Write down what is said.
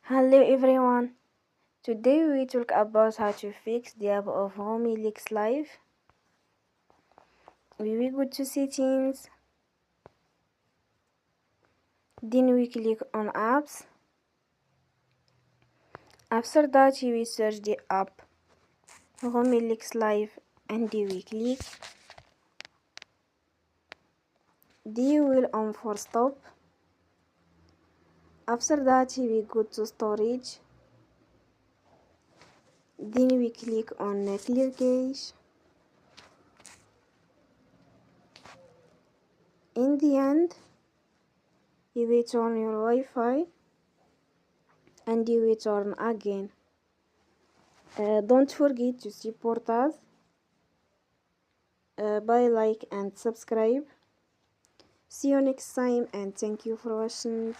Hello everyone. Today we talk about how to fix the app of RemixLive. We will go to settings. Then we click on apps. After that we will search the app RemixLive and we click. Then we will on for stop. After that we go to storage. Then we click on clear cache. In the end, you will turn your Wi-Fi and you will turn again. Don't forget to support us by like and subscribe. See you next time and thank you for watching.